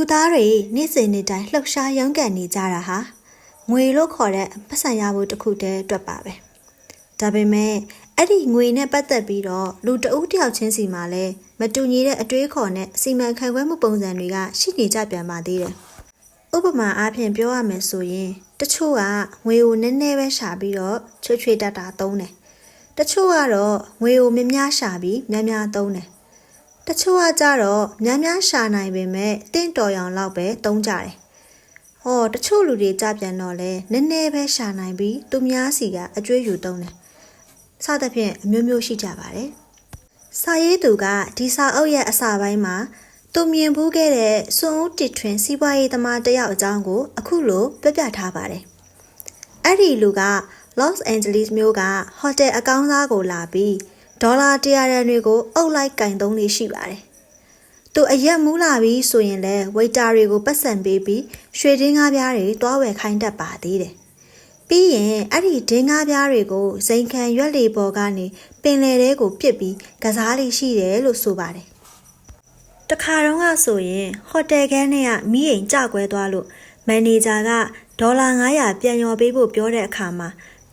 လူသားတွေနေ့စဉ်နေ့တိုင်းလှုပ်ရှားရုန်းကန်နေကြတာဟာငွေလို့ခေါ်တဲ့ပတ်စံရဖို့တစ်ခုတည်းအတွက်ပါပဲဒါပေမဲ့အဲ့ဒီငွေနဲ့ပတ်သက်ပြီးတော့လူတဦးတယောက်ချင်းစီမှာလည်းမတူညီတဲ့အတွေးခေါ်နဲ့စီမံခန့်ခွဲမှုပုံစံတွေကရှိနေကြပြန်ပါသေးတယ်ဥပမာအားဖြင့်ပြောရမယ်ဆိုရင်တချို့ကငွေကိုနည်းနည်းပဲရှာပြီးတော့ချွေချွေတတာသုံးတယ်တချို့ကတော့ငွေကိုများများရှာပြီးများများသုံးတယ်တချို့ကကြတော့များများရှာနိုင်ပေမဲ့တင့်တော်ရောင်လောက်ပဲသုံးကြတယ်ဟောတချို့လူတွေကြပြန်တော့လဲနည်းနည်းပဲရှာနိုင်ပြီးသူများစီကအကျွေးယူသုံးတယ်စသဖြင့်အမျိုးမျိုးရှိကြပါတယ်စာရေးသူကဒီစာအုပ်ရဲ့အစပိုင်းမှာသူမြင်ဘူးခဲ့တဲ့စွန့်ဦးတစ်ထွင်စီးပွားရေးသမားတယောက်အကြောင်းကိုအခုလိုပြပြထားပါတယ်အဲ့ဒီလူက Los Angeles မြို့ကဟိုတယ်အကောင်းစားကိုလာပြီးဒေါ်လာ100ရန်တွေကိုအုပ်လိုက်ကင်သုံးလေးရှိပါတယ်။သူအရက်မူးလာပြီးဆိုရင်လည်းဝေတာတွေကိုပတ်စံပေးပြီးရွှေဒင်းကားပြားတွေတွားဝယ်ခိုင်းတတ်ပါသေးတယ်။ပြီးရင်အဲ့ဒီဒင်းကားပြားတွေကိုဇိမ်ခံရွက်လေပေါ်ကနေပင်လယ်ထဲကိုပစ်ပြီးကစားလေးရှိတယ်လို့ဆိုပါတယ်။တခါတော့ကဆိုရင်ဟိုတယ်ခန်းထဲကမီးအိမ်ကျကွဲသွားလို့မန်နေဂျာကဒေါ်လာ900ပြန်ရော်ပေးဖို့ပြောတဲ့အခါမှာ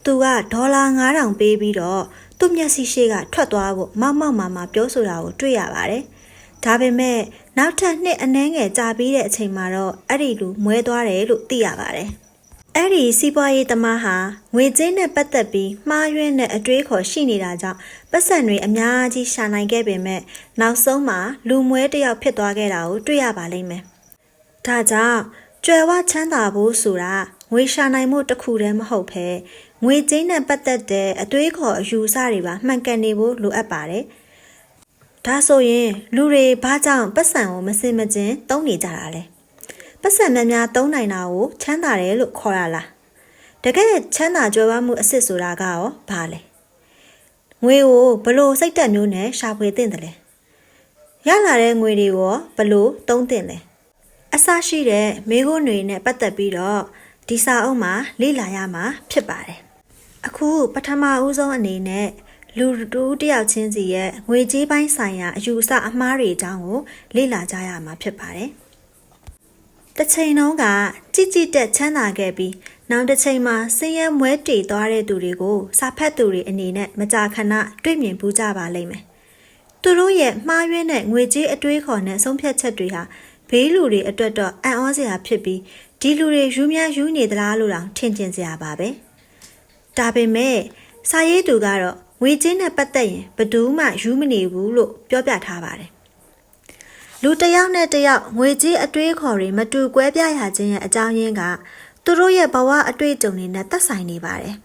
သူကဒေါ်လာ9000ပေးပြီးတော့သူ့မျက်စိရှိကထွက်သွားဖို့မောက်မာပြောဆိုတာကိုတွေ့ရပါတယ်။ဒါပေမဲ့နောက်ထပ်နှစ်အနည်းငယ်ကြာပြီးတဲ့အချိန်မှာတော့အဲ့ဒီလူမွဲသွားတယ်လို့သိရပါတယ်။အဲ့ဒီစီးပွားရေးသမားဟာငွေကြေးနဲ့ပတ်သက်ပြီးမှားယွင်းတဲ့အတွေးခေါ်ရှိနေတာကြောင့်ပတ်စံတွေအများကြီးရှာနိုင်ခဲ့ပေမဲ့နောက်ဆုံးမှာလူမွဲတစ်ယောက်ဖြစ်သွားခဲ့တာကိုတွေ့ရပါလိမ့်မယ်။ဒါကြောင့်ကြွယ်ဝချမ်းသာဖို့ဆိုတာငွေရှာနိုင်မှုတစ်ခုတည်းမဟုတ်ဘဲငွေကြေးနဲ့ပတ်သက်တဲ့အတွေးခေါ်အယူအဆတွေပါမှန်ကန်နေဖို့လိုအပ်ပါတယ်။ဒါဆိုရင်လူတွေဘာကြောင့်ပတ်စံကိုမစင်မကျင်သုံးနေကြတာလဲ။ပတ်စံများများသုံးနိုင်တာကိုချမ်းသာတယ်လို့ခေါ်ရလား။တကယ်ချမ်းသာကြွယ်ဝမှုအစ်စ်ဆိုတာကရောဘာလဲ။ငွေကိုဘလို့စိတ်တက်မျိုးနဲ့ရှာဖွေသင့်တယ်လဲ။ရလာတဲ့ငွေတွေကိုဘလို့သုံးသင့်လဲ။အစရှိတဲ့မိခိုးတွေနဲ့ပတ်သက်ပြီးတော့ဒီစာအုပ်မှာလေ့လာရမှာဖြစ်ပါတယ်။အခုပထမဦးဆုံးအနေနဲ့လူတူတယောက်ချင်းစီရဲ့ငွေကြေးပိုင်းဆိုင်ရာအယူအဆအမှားတွေအကြောင်းကိုလေ့လာကြရမှာဖြစ်ပါတယ်။တစ်ချိန်လုံးကကြည်တက်ချမ်းသာခဲ့ပြီးနောက်တစ်ချိန်မှာဆင်းရဲမွဲတေသွားတဲ့သူတွေကိုစာဖတ်သူတွေအနေနဲ့မကြာခဏတွေ့မြင်ဘူးကြပါလိမ့်မယ်။သူတို့ရဲ့မှားယွင်းတဲ့ငွေကြေးအတွေးခေါ်နဲ့ဆုံးဖြတ်ချက်တွေဟာဘေးလူတွေအတွက်တော့အံ့ဩစရာဖြစ်ပြီးဒီလူတွေယူများယူနေသလားလို့တောင်ထင်ကျင်စရာပါပဲဒါပေမဲ့စာရေးသူကတော့ငွေကြေးနဲ့ပတ်သက်ရင်ဘယ်သူမှယူမနေဘူးလို့ပြောပြထားပါတယ်လူတစ်ယောက်နဲ့တစ်ယောက်ငွေကြေးအတွေးခေါ်တွေမတူကွဲပြားရခြင်းရဲ့အကြောင်းရင်းကသူတို့ရဲ့ဘဝအတွေ့အကြုံတွေနဲ့သက်ဆိုင်နေပါတယ်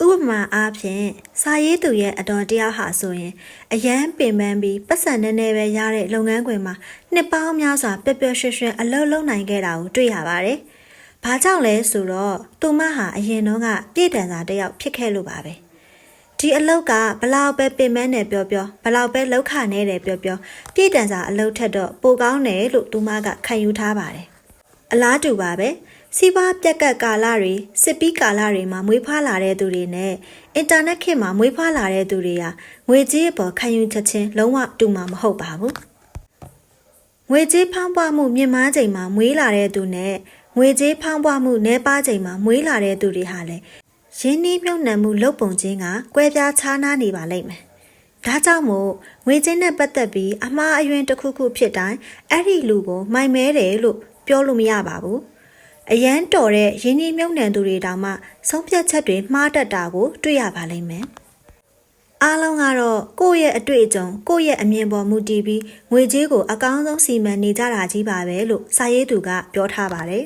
ဥပမာအားဖြင့်စာရေးသူရဲ့အတော်တယောက်ဟာဆိုရင်အရန်ပင်ပန်းပြီးပတ်စံနေနေပဲရတဲ့လုပ်ငန်းခွင်မှာနှစ်ပေါင်းများစွာပျော်ပျော်ရွှင်ရွှင်အလုပ်လုပ်နိုင်ခဲ့တာကိုတွေ့ရပါတယ်။ဘာကြောင့်လဲဆိုတော့သူမဟာအရင်တုန်းကပြည်တန်စာတယောက်ဖြစ်ခဲ့လို့ပါပဲ။ဒီအလုပ်ကဘလောက်ပဲပင်ပန်းနေပြောဘလောက်ပဲလောက်ခနေတယ်ပြောပြည်တန်စာအလုပ်ထက်တော့ပိုကောင်းတယ်လို့သူမကခံယူထားပါတယ်။အလားတူပါပဲ။စီးပွားပြက်ကတ်ကာလတွေစစ်ပီးကာလတွေမှာမွေးဖွားလာတဲ့သူတွေနဲ့အင်တာနက်ခေတ်မှာမွေးဖွားလာတဲ့သူတွေဟာငွေကြေးအပေါ်ခံယူချက်ချင်းလုံးဝတူမှာမဟုတ်ပါဘူးငွေကြေးဖောင်းပွားမှုမြင့်မားချိန်မှာမွေးလာတဲ့သူနဲ့ငွေကြေးဖောင်းပွားမှုနည်းပါးချိန်မှာမွေးလာတဲ့သူတွေဟာလည်းရင်းနှီးမြှုပ်နှံမှုလုပ်ပုံချင်းကကွဲပြားခြားနားနေပါလိမ့်မယ်ဒါကြောင့်မို့ငွေကြေးနဲ့ပတ်သက်ပြီးအမှားအယွင်းတစ်ခုခုဖြစ်တိုင်းအဲ့ဒီလူကိုမိုင်မဲတယ်လို့ပြောလို့မရပါဘူးအရန်တော်တဲ့ရင်းနှီးမြှုပ်နှံသူတွေတောင်မှဆုံးဖြတ်ချက်တွေမှားတတ်တာကိုတွေ့ရပါလိမ့်မယ်။အားလုံးကတော့ကိုယ့်ရဲ့အတွေ့အကြုံကိုယ့်ရဲ့အမြင်ပေါ်မူတည်ပြီးငွေကြေးကိုအကောင်းဆုံးစီမံနေကြတာကြီးပါပဲလို့စာရေးသူကပြောထားပါတယ်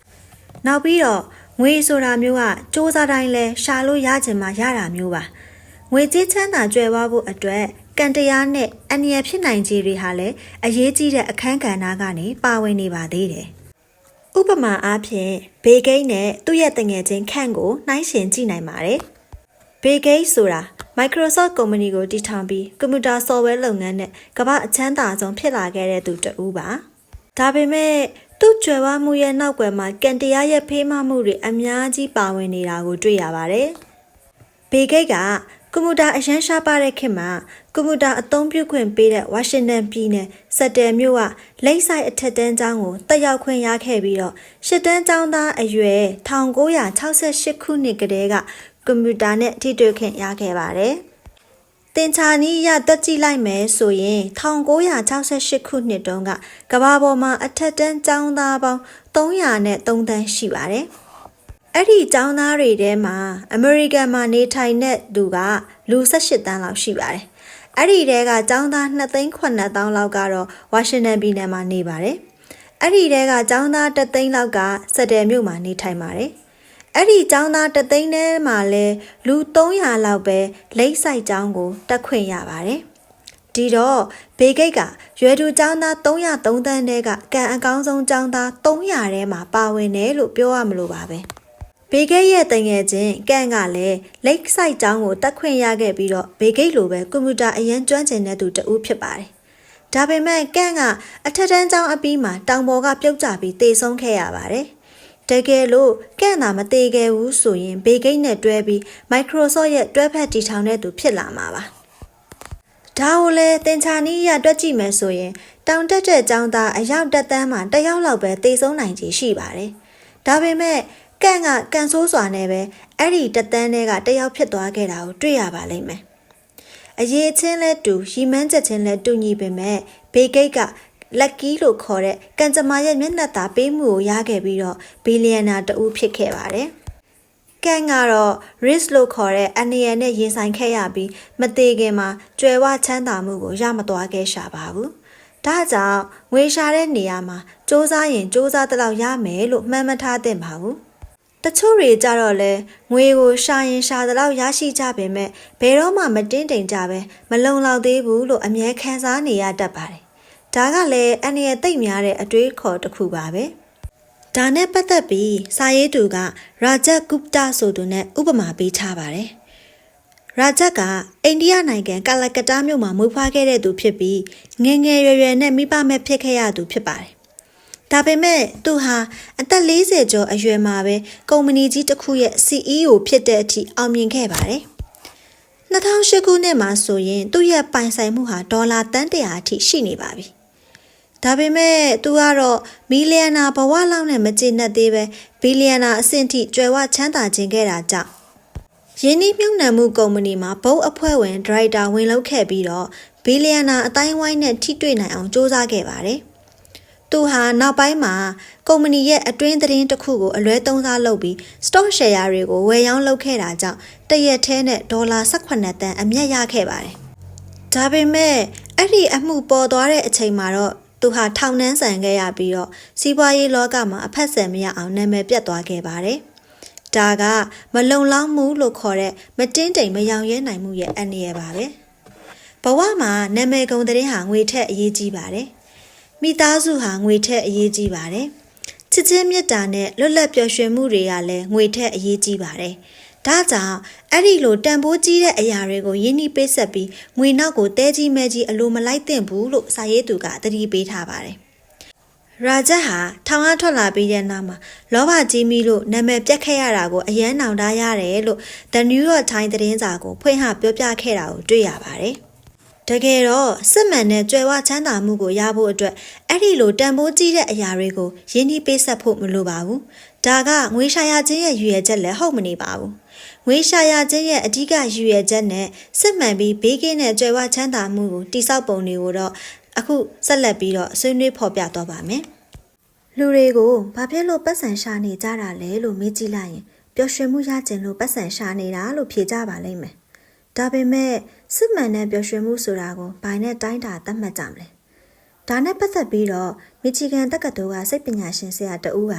။နောက်ပြီးတော့ငွေဆိုတာမျိုးကစူးစမ်းတိုင်းလဲရှာလို့ရချင်မှရတာမျိုးပါ။ငွေကြေးချမ်းသာကြွယ်ဝဖို့အတွက်ကံတရားနဲ့အန္တရာယ်ဖြစ်နိုင်ခြေတွေဟာလည်းအရေးကြီးတဲ့အခန်းကဏ္ဍကနေပါဝင်နေပါသေးတယ်။ဥပမာအားဖြင့်ဘေဂိတ်နဲ့သူ့ရဲ့တငယ်ချင်းခန့်ကိုနှိုင်းယှဉ်ကြည့်နိုင်ပါတယ်။ဘေဂိတ်ဆိုတာ Microsoft ကုမ္ပဏီကိုတည်ထောင်ပြီးကွန်ပျူတာ software လုပ်ငန်းနဲ့ကမ္ဘာအချမ်းသာဆုံးဖြစ်လာခဲ့တဲ့သူတဦးပါ။ဒါပေမဲ့သူ့ကြွယ်ဝမှုရဲ့နောက်ွယ်မှာကံတရားရဲ့ဖေးမမှုတွေအများကြီးပါဝင်နေတာကိုတွေ့ရပါတယ်။ဘေဂိတ်က ကွန်ပျူတာအရန်ရှားပါတဲ့ခေတ်မှာကွန်ပျူတာအသုံးပြုခွင့်ပေးတဲ့ဝါရှင်တန်ပြည်နယ်စက်တယ်မြို့ကလိပ်ဆိုင်အထက်တန်းကျောင်းကိုတက်ရောက်ခွင့်ရခဲ့ပြီးတော့ရှစ်တန်းကျောင်းသားအရွယ်1968ခုနှစ်ကတည်းကကွန်ပျူတာနဲ့ထိတွေ့ခွင့်ရခဲ့ပါတယ်။တင်ချာနီးရတွက်ကြည့်လိုက်မယ်ဆိုရင်1968ခုနှစ်တုန်းကကမ္ဘာပေါ်မှာအထက်တန်းကျောင်းသားပေါင်း303တန်းရှိပါတယ်။အဲ့ဒီကျောင်းသားတွေထဲမှာအမေရိကန်မှာနေထိုင်တဲ့သူကလူ18တန်းလောက်ရှိပါတယ်။အဲ့ဒီတဲကကျောင်းသား2,900,000လောက်ကတော့ဝါရှင်တန်ပြည်နယ်မှာနေပါတယ်။အဲ့ဒီတဲကကျောင်းသား3သိန်းလောက်ကစက်တယ်မြို့မှာနေထိုင်ပါတယ်။အဲ့ဒီကျောင်းသား3သိန်းထဲမှာလဲလူ300လောက်ပဲလိပ်ဆိုင်ကျောင်းကိုတက်ခွင့်ရပါတယ်။ဒီတော့ဘေဂိတ်ကရွယ်တူကျောင်းသား303တန်းတဲကကံအကောင်းဆုံးကျောင်းသား300ထဲမှာပါဝင်တယ်လို့ပြောရမလို့ပါပဲ။ဘေဂိတ်ရဲ့တငယ်ချင်းကန့်ကလည်းလိပ်ဆိုင်ကျောင်းကိုတက်ခွင့်ရခဲ့ပြီးတော့ဘေဂိတ်လိုပဲကွန်ပျူတာအရင်ကျွမ်းကျင်တဲ့သူတဦးဖြစ်ပါတယ်။ဒါပေမဲ့ကန့်ကအထက်တန်းကျောင်းအပြီးမှာတောင်ပေါ်ကပြုတ်ကျပြီးတေဆုံးခဲ့ရပါတယ်။တကယ်လို့ကန့်သာမတေခဲ့ဘူးဆိုရင်ဘေဂိတ်နဲ့တွဲပြီး Microsoft ရဲ့တွဲဖက်တီထောင်တဲ့သူဖြစ်လာမှာပါ။ဒါကိုလည်းတင်ချာနီးရတွက်ကြည့်မယ်ဆိုရင်တောင်တက်တဲ့ကျောင်းသားအယောက်တက်တန်းမှာတစ်ယောက်လောက်ပဲတေဆုံးနိုင်ခြေရှိပါတယ်။ဒါပေမဲ့ကန့်ကကန်ဆိုးစွာနဲ့ပဲအဲ့ဒီတက်တန်းတွေကတယောက်ဖြစ်သွားခဲ့တာကိုတွေ့ရပါလိမ့်မယ်။အရေးချင်းလဲတူရီမန်းချက်ချင်းလဲတူညီပေမဲ့ဘေဂိတ်ကလက်ကီလို့ခေါ်တဲ့ကန်ကြမာရဲ့မျက်နှာသာပေးမှုကိုရခဲ့ပြီးတော့ဘီလီယံနာတဦးဖြစ်ခဲ့ပါတယ်။ကန့်ကတော့ risk လို့ခေါ်တဲ့အန္တရာယ်နဲ့ရင်ဆိုင်ခဲ့ရပြီးမသေးခင်မှာကြွယ်ဝချမ်းသာမှုကိုရမသွားခဲ့ရှာပါဘူး။ဒါကြောင့်ငွေရှာတဲ့နေရာမှာစ조사ရင်စ조사တလောက်ရမယ်လို့မှန်းမထားသင့်ပါဘူး။တချို့တွေကြတော့လဲငွေကိုရှာရင်ရှာသလောက်ရရှိကြပေမဲ့ဘယ်တော့မှမတင်းတိမ်ကြပဲမလုံလောက်သေးဘူးလို့အမြဲခံစားနေရတတ်ပါတယ်။ဒါကလည်းအန္တရာယ်သိပ်များတဲ့အတွေးခေါ်တစ်ခုပါပဲ။ဒါနဲ့ပတ်သက်ပြီးစာရေးသူကရာဂျက်ဂုပတာဆိုသူနဲ့ဥပမာပေးထားပါတယ်။ရာဂျက်ကအိန္ဒိယနိုင်ငံကာလကတ္တားမြို့မှာမွေးဖွားခဲ့တဲ့သူဖြစ်ပြီးငယ်ငယ်ရွယ်ရွယ်နဲ့မိဘမဲ့ဖြစ်ခဲ့ရသူဖြစ်ပါတယ်။ဒါပေမဲ့သူဟာအသက်40ကျော်အရွယ်မှာပဲကုမ္ပဏီကြီးတစ်ခုရဲ့ CEO ဖြစ်တဲ့အထိအောင်မြင်ခဲ့ပါတယ်။2008ခုနှစ်မှာဆိုရင်သူ့ရဲ့ပိုင်ဆိုင်မှုဟာဒေါ်လာတန်း100အထိရှိနေပါပြီ။ဒါပေမဲ့သူကတော့မီလီယံနာဘဝလောက်နဲ့မကျေနပ်သေးပဲဘီလီယံနာအဆင့်ထိကျွယ်ဝချမ်းသာခြင်းခဲ့တာကြောင့်ရင်းနှီးမြှုပ်နှံမှုကုမ္ပဏီမှာဘုတ်အဖွဲ့ဝင်ဒါရိုက်တာဝင်လုပ်ခဲ့ပြီးတော့ဘီလီယံနာအတိုင်းဝိုင်းနဲ့ထိတွေ့နိုင်အောင်စ조사ခဲ့ပါတယ်။သူဟာနောက်ပိုင်းမှာကုမ္ပဏီရဲ့အတွင်းသတင်းတစ်ခုကိုအလွဲသုံးစားလုပ်ပြီး stock share တွေကိုဝယ်ရောင်းလုပ်ခဲ့တာကြောင့်တရက်ထဲနဲ့ဒေါ်လာ18တန်းအမြတ်ရခဲ့ပါတယ်။ဒါပေမဲ့အဲ့ဒီအမှုပေါ်သွားတဲ့အချိန်မှာတော့သူဟာထောင်နှန်းဆန်ခဲ့ရပြီးတော့စီးပွားရေးလောကမှာအဖက်ဆယ်မရအောင်နာမည်ပြတ်သွားခဲ့ပါတယ်။ဒါကမလုံလောက်မှုလို့ခေါ်တဲ့မတင်းတိမ်မယောင်ရဲနိုင်မှုရဲ့အန္တရာယ်ပါပဲ။ဘဝမှာနာမည်ကုန်တဲ့ဟာငွေထက်အရေးကြီးပါတယ်။မိသားစုဟာငွေထက်အရေးကြီးပါတယ်။ချစ်ချင်းမြတ်တာနဲ့လွတ်လပ်ပျော်ရွှင်မှုတွေကလည်းငွေထက်အရေးကြီးပါတယ်။ဒါကြောင့်အဲ့ဒီလိုတန်ဖိုးကြီးတဲ့အရာတွေကိုယဉ်နှီးပေးဆက်ပြီးငွေနောက်ကိုတဲကြီးမဲကြီးအလိုမလိုက်သင့်ဘူးလို့စာရေးသူကသတိပေးထားပါတယ်။ရာဂျက်ဟာထောင်ကထွက်လာပြီးတဲ့နောက်မှာလောဘကြီးမိလို့နာမည်ပြတ်ခဲ့ရတာကိုအယမ်းနောင်တရတယ်လို့ The New York Times သတင်းစာကိုဖွင့်ဟပြောပြခဲ့တာကိုတွေ့ရပါတယ်။တကယ်တော့စစ်မှန်တဲ့ကြွယ်ဝချမ်းသာမှုကိုရဖို့အတွက်အဲ့ဒီလိုတန်ဖိုးကြီးတဲ့အရာတွေကိုယဉ်နှီးပေးဆက်ဖို့မလိုပါဘူး။ဒါကငွေရှာရခြင်းရဲ့ရည်ရွယ်ချက်လည်းဟုတ်မနေပါဘူး။ငွေရှာရခြင်းရဲ့အဓိကရည်ရွယ်ချက်နဲ့စစ်မှန်ပြီးဘေးကင်းတဲ့ကြွယ်ဝချမ်းသာမှုကိုတိစောက်ပုံတွေကိုတော့အခုဆက်လက်ပြီးတော့ဆွေးနွေးဖော်ပြတော့ပါမယ်။လူတွေကိုဘာဖြစ်လို့ပတ်စံရှာနေကြတာလဲလို့မေးကြည့်လိုက်ရင်ပျော်ရွှင်မှုရခြင်းလို့ပတ်စံရှာနေတာလို့ဖြေကြပါလိမ့်မယ်။ဒါပေမဲ့စစ်မှန်တဲ့ပျော်ရွှင်မှုဆိုတာကိုဘာနဲ့တိုင်းတာသတ်မှတ်ကြမလဲ။ဒါနဲ့ပတ်သက်ပြီးတော့မီချီဂန်တက္ကသိုလ်ကစိတ်ပညာရှင်ဆရာတဦးက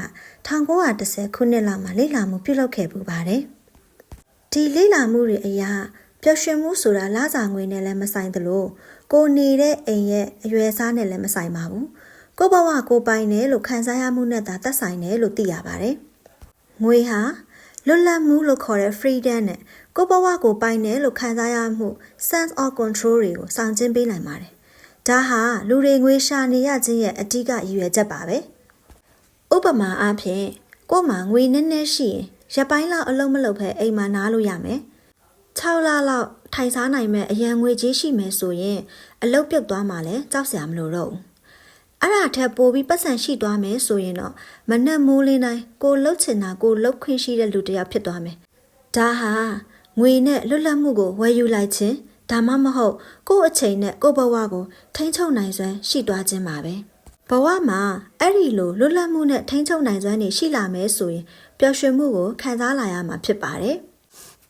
1910ခုနှစ်လောက်မှာလေ့လာမှုပြုလုပ်ခဲ့ပူပါတယ်။ဒီလေ့လာမှုတွေအရပျော်ရွှင်မှုဆိုတာလစာငွေနဲ့လည်းမဆိုင်သလိုကိုနေတဲ့အိမ်ရဲ့အရွယ်အစားနဲ့လည်းမဆိုင်ပါဘူး။ကိုဘဝကိုပိုင်တယ်လို့ခံစားရမှုနဲ့သာသက်ဆိုင်တယ်လို့သိရပါတယ်။ငွေဟာလွတ်လပ်မှုလို့ခေါ်တဲ့ freedom နဲ့ကိုဘဝကိုပိုင်တယ်လို့ခံစားရမှု sense of control တွေကိုဆောင်ကျဉ်ပေးနိုင်ပါတယ်။ဒါဟာလူတွေငွေရှာနေရခြင်းရဲ့အဓိကရည်ရွယ်ချက်ပါပဲ။ဥပမာအားဖြင့်ကို့မှာငွေနည်းနည်းရှိရင်ရပိုင်းလောက်အလုံးမလုပ်ဖဲအိမ်မှာနားလို့ရမယ်။6လလောက် ထိုင်စားနိုင်မဲ့အရန်ငွေကြီးရှိမယ်ဆိုရင်အလုပ်ပြုတ်သွားမှလည်းကြောက်စရာမလိုတော့ဘူးအဲ့ဒါထက်ပိုပြီးပတ်စံရှိသွားမယ်ဆိုရင်တော့မနှက်မိုးလေးတိုင်းကိုလှုပ်ချင်တာကိုလှုပ်ခွင့်ရှိတဲ့လူတစ်ယောက်ဖြစ်သွားမယ်ဒါဟာငွေနဲ့လွတ်လပ်မှုကိုဝယ်ယူလိုက်ခြင်းဒါမှမဟုတ်ကိုယ့်အချိန်နဲ့ကိုယ့်ဘဝကိုထိန်းချုပ်နိုင်စွမ်းရှိသွားခြင်းပါပဲဘဝမှာအဲ့ဒီလိုလွတ်လပ်မှုနဲ့ထိန်းချုပ်နိုင်စွမ်းတွေရှိလာမယ်ဆိုရင်ပျော်ရွှင်မှုကိုခံစားလာရမှာဖြစ်ပါတယ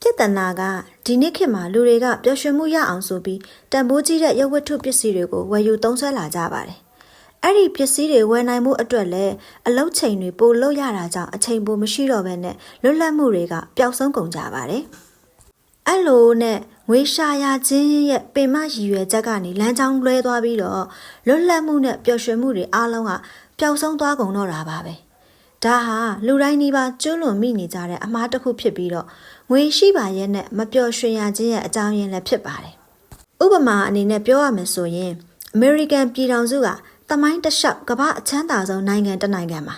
်ပြဿနာကဒီနေ့ခေတ်မှာလူတွေကပျော်ရွှင်မှုရအောင်ဆိုပြီးတန်ဖိုးကြီးတဲ့ရုပ်ဝတ္ထုပစ္စည်းတွေကိုဝယ်ယူသုံးစွဲလာကြပါတယ်အဲ့ဒီပစ္စည်းတွေဝယ်နိုင်မှုအတွက်လည်းအလုပ်ချိန်တွေပိုလုပ်ရတာကြောင့်အချိန်ပိုမရှိတော့ဘဲနဲ့လွတ်လပ်မှုတွေကပျောက်ဆုံးကုန်ကြပါတယ်အဲ့လိုနဲ့ငွေရှာရခြင်းရဲ့ပင်မရည်ရွယ်ချက်ကနေလမ်းကြောင်းလွဲသွားပြီးတော့လွတ်လပ်မှုနဲ့ပျော်ရွှင်မှုတွေအားလုံးကပျောက်ဆုံးသွားကုန်တော့တာပါပဲဒါဟာလူတိုင်းဒီပါကျွလွန်မိနေကြတဲ့အမှားတစ်ခုဖြစ်ပြီးတော့ငွေရှိပါရဲ့နဲ့မပျော်ရွှင်ရခြင်းရဲ့အကြောင်းရင်းလည်းဖြစ်ပါတယ်ဥပမာအနေနဲ့ပြောရမယ်ဆိုရင်အမေရိကန်ပြည်ထောင်စုကသမိုင်းတစ်လျှောက်ကမ္ဘာအချမ်းသာဆုံးနိုင်ငံတစ်နိုင်ငံမှာ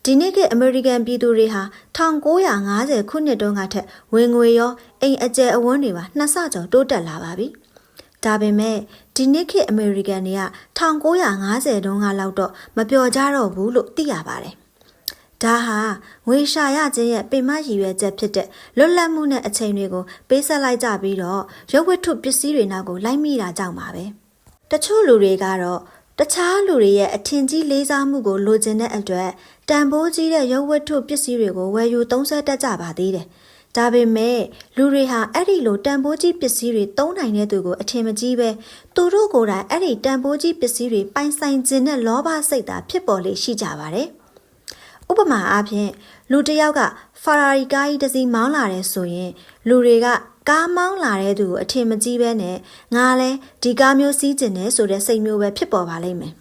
ဒီနေ့ကအမေရိကန်ပြည်သူတွေဟာ1950ခုနှစ်တုန်းကထက်ဝင်ငွေရောအိမ်အကျယ်အဝန်းတွေပါ2ဆကျော်တိုးတက်လာပါပြီ။ဒါပေမဲ့ဒီနေ့ကအမေရိကန်တွေက1950တုန်းကလောက်တော့မပျော်ကြတော့ဘူးလို့သိရပါတယ်။ဒါဟာငွေရှာရခြင်းရဲ့ပင်မရည်ရွယ်ချက်ဖြစ်တဲ့လွတ်လပ်မှုနဲ့အချိန်တွေကိုပေးဆက်လိုက်ကြပြီးတော့ရုပ်ဝတ္ထုပစ္စည်းတွေနောက်ကိုလိုက်မိတာကြောင့်ပါပဲ။တချို့လူတွေကတော့တခြားလူတွေရဲ့အထင်ကြီးလေးစားမှုကိုလိုချင်တဲ့အတွက်တန်ဖိုးကြီးတဲ့ရုပ်ဝတ္ထုပစ္စည်းတွေကိုဝယ်ယူသုံးစွဲတတ်ကြပါသေးတယ်။ဒါပေမဲ့လူတွေဟာအဲ့ဒီလိုတန်ဖိုးကြီးပစ္စည်းတွေသုံးနိုင်တဲ့သူကိုအထင်မကြီးပဲသူတို့ကိုယ်တိုင်အဲ့ဒီတန်ဖိုးကြီးပစ္စည်းတွေပိုင်ဆိုင်ခြင်းနဲ့လောဘစိတ်သာဖြစ်ပေါ်လေရှိကြပါတယ်။ဥပမာအားဖြင့်လူတစ်ယောက်ကဖာရာရီကားကြီးတစ်စီးမောင်းလာတယ်ဆိုရင်လူတွေကကားမောင်းလာတဲ့သူကိုအထင်မကြီးပဲနဲ့ငါလဲဒီကားမျိုးစီးကျင်တယ်ဆိုတဲ့စိတ်မျိုးပဲဖြစ်ပေါ်ပါလိမ့်မယ်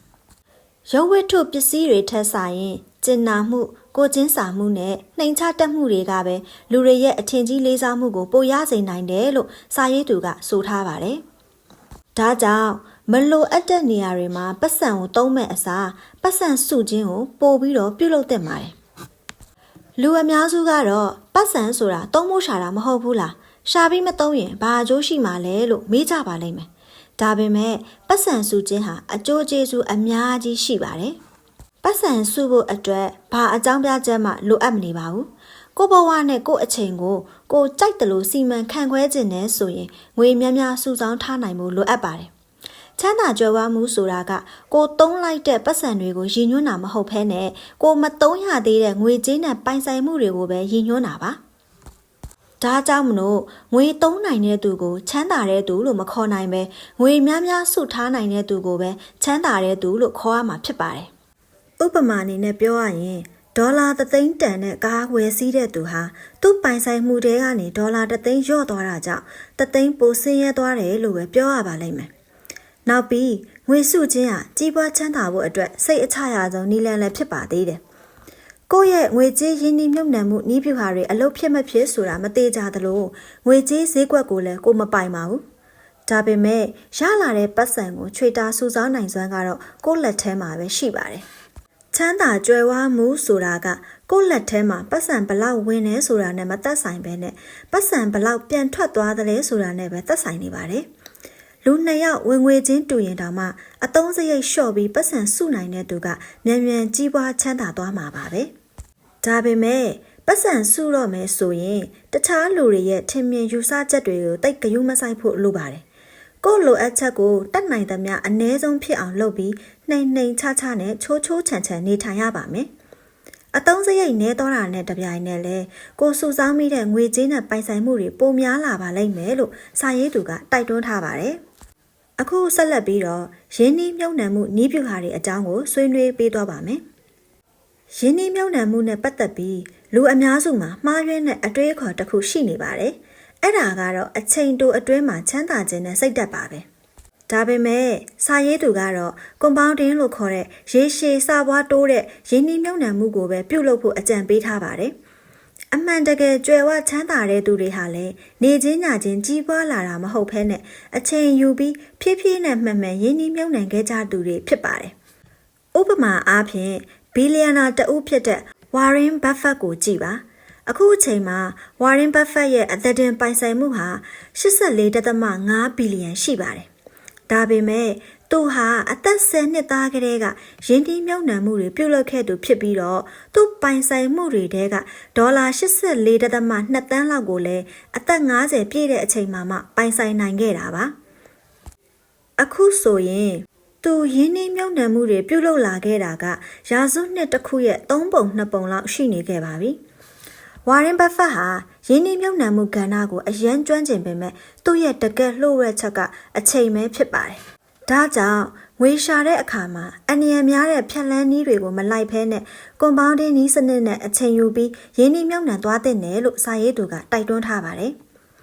။ရုပ်ဝတ္ထုပစ္စည်းတွေထက်ဆိုင်ရင်ကျင်နာမှုကိုချင်းစာမှုနဲ့နှိမ်ချတတ်မှုတွေကပဲလူတွေရဲ့အထင်ကြီးလေးစားမှုကိုပိုရစေနိုင်တယ်လို့စာရေးသူကဆိုထားပါတယ်။ဒါကြောင့်မလိုအပ်တဲ့နေရာတွေမှာပတ်စံကိုသုံးမဲ့အစားပတ်စံစုခြင်းကိုပို့ပြီးတော့ပြုလုပ်သင့်ပါတယ်။လူအများစုကတော့ပတ်စံဆိုတာသုံးဖို့ရှာတာမဟုတ်ဘူးလား။ရှာပြီးမသုံးရင်ဘာအကျိုးရှိမှာလဲလို့မေးကြပါလိမ့်မယ်။ဒါပေမဲ့ပတ်စံစုခြင်းဟာအကျိုးကျေးဇူးအများကြီးရှိပါတယ်။ပတ်စံစုဖို့အတွက်ဘာအကြောင်းပြချက်မှလိုအပ်မနေပါဘူး။ကိုဘဝနဲ့ကိုအချိန်ကိုကြိုက်တယ်လို့စီမံခန့်ခွဲခြင်းနဲ့ဆိုရင်ငွေများများစုဆောင်းထားနိုင်မှုလိုအပ်ပါတယ်။ချမ်းသာကြွယ်ဝမှုဆိုတာကကိုသုံးလိုက်တဲ့ပတ်စံတွေကိုရည်ညွှန်းတာမဟုတ်ဘဲနဲ့ကိုမသုံးရသေးတဲ့ငွေကြေးနဲ့ပိုင်ဆိုင်မှုတွေကိုပဲရည်ညွှန်းတာပါ။ဒါကြောင့်မလို့ငွေသုံးနိုင်တဲ့သူကိုချမ်းသာတဲ့သူလို့မခေါ်နိုင်ပဲငွေများများစုထားနိုင်တဲ့သူကိုပဲချမ်းသာတဲ့သူလို့ခေါ်ရမှာဖြစ်ပါတယ်။ဥပမာအနေနဲ့ပြောရရင်ဒေါ်လာ3သိန်းတန်တဲ့ကားဝယ်စီးတဲ့သူဟာသူ့ပိုင်ဆိုင်မှုတွေကနေဒေါ်လာ3သိန်းလျော့သွားတာကြောင့်3သိန်းပိုဆင်းရဲသွားတယ်လို့ပဲပြောရပါလိမ့်မယ်။နောက်ပြီးငွေစုခြင်းဟာကြီးပွားချမ်းသာဖို့အတွက်စိတ်အချရဆုံးနည်းလမ်းလည်းဖြစ်ပါသေးတယ်။ကိုယ့်ရဲ့ငွေကြေးရင်းနှီးမြှုပ်နှံမှုနည်းဗျူဟာတွေအလုပ်ဖြစ်မဖြစ်ဆိုတာမသေးကြသလိုငွေကြေးဈေးကွက်ကိုလည်းကိုမပိုင်ပါဘူး။ဒါပေမဲ့ရလာတဲ့ပတ်စံကိုချွေတာစုဆောင်းနိုင်စွမ်းကတော့ကိုယ့်လက်ထဲမှာပဲရှိပါတယ်။ချမ်းသာကြွယ်ဝမှုဆိုတာကကိုယ့်လက်ထဲမှာပတ်စံဘလောက်ဝင်နေဆိုတာနဲ့မသက်ဆိုင်ပဲနဲ့ပတ်စံဘလောက်ပြန်ထွက်သွားသလဲဆိုတာနဲ့ပဲသက်ဆိုင်နေပါတယ်။လူနှစ်ယောက်ဝင်ငွေချင်းတူရင်တောင်မှအသုံးစရိတ်လျှော့ပြီးပတ်စံစုနိုင်တဲ့သူကမြန်မြန်ကြီးပွားချမ်းသာသွားမှာပါပဲ။ဒါပေမဲ့ပတ်စံစုတော့မယ်ဆိုရင်တခြားလူတွေရဲ့ထင်မြင်ယူဆချက်တွေကိုတိတ်ဂရုမစိုက်ဖို့လိုပါတယ်။ကိုယ့်လိုအပ်ချက်ကိုတတ်နိုင်သမျှအနည်းဆုံးဖြစ်အောင်လုပ်ပြီးနှိမ်ချနဲ့ချိုးချန်နေထိုင်ရပါမယ်။အသုံးစရိတ်နည်းတော့တာနဲ့တပြိုင်နက်လဲကိုစုဆောင်းမိတဲ့ငွေကြေးနဲ့ပိုင်ဆိုင်မှုတွေပိုများလာပါလိမ့်မယ်လို့စာရေးသူကတိုက်တွန်းထားပါတယ်။အခုဆက်လက်ပြီးတော့ရင်းနှီးမြှုပ်နှံမှုနည်းဗျူဟာတွေအကြောင်းကိုဆွေးနွေးပေးသွားပါမယ်။ရင်းနှီးမြှုပ်နှံမှုနဲ့ပတ်သက်ပြီးလူအများစုမှာမှားယွင်းတဲ့အတွေးအခေါ်တစ်ခုရှိနေပါတယ်။အဲ့ဒါကတော့အချိန်တိုအတွင်းမှာချမ်းသာခြင်းနဲ့စိတ်သက်ပါပဲ။ဒါပေမဲ့စာရေးသူကတော့ compounding လို့ခေါ်တဲ့ရေရှည်စပွားတိုးတဲ့ရင်းနှီးမြှုပ်နှံမှုကိုပဲပြုလုပ်ဖို့အကြံပေးထားပါတယ်။အမှန်တကယ်ကြွယ်ဝချမ်းသာတဲ့သူတွေဟာလည်းနေချင်းညချင်းကြီးပွားလာတာမဟုတ်ဘဲနဲ့အချိန်ယူပြီးဖြည်းဖြည်းနဲ့မှန်မှန်ရင်းနှီးမြှုပ်နှံခဲ့ကြသူတွေဖြစ်ပါတယ်။ဥပမာအားဖြင့်ဘီလီယံနာတဦးဖြစ်တဲ့ Warren Buffett ကိုကြည့်ပါ အခုအချိန်မှာ Warren Buffett ရဲ့အသက်တင်ပိုင်ဆိုင်မှုဟာ 84.5 ဘီလီယံရှိပါတယ်။ဒါပေမဲ့သူဟာအသက်10နှစ်သားကလေးကရင်းနှီးမြှုပ်နှံမှုတွေပြုလုပ်ခဲ့သူဖြစ်ပြီးတော့သူ့ပိုင်ဆိုင်မှုတွေထဲကဒေါ်လာ84.2 သန်းလောက်ကိုလည်းအသက်50ပြည့်တဲ့အချိန်မှာမှပိုင်ဆိုင်နိုင်ခဲ့တာပါ။အခုဆိုရင်သူရင်းနှီးမြှုပ်နှံမှုတွေပြုလုပ်လာခဲ့တာကရာစုနှစ်တစ်ခုရဲ့3ပုံ2ပုံလောက်ရှိနေခဲ့ပါပြီ။ Warren Buffett ဟာရင်းနှီးမြှုပ်နှံမှုကဏ္ဍကိုအရန်ကျွမ်းကျင်ပေမဲ့သူ့ရဲ့တကယ်လှုပ်ရချက်ကအချိန်ပဲဖြစ်ပါတယ်။ဒါကြောင့်ငွေရှာတဲ့အခါမှာအန္တရာယ်များတဲ့ဖြတ်လန်းနည်းတွေကိုမလိုက်ဖဲနဲ့ compounding နည်းစနစ်နဲ့အချိန်ယူပြီးရင်းနှီးမြှုပ်နှံသွားသင့်တယ်လို့စာရေးသူကတိုက်တွန်းထားပါတယ်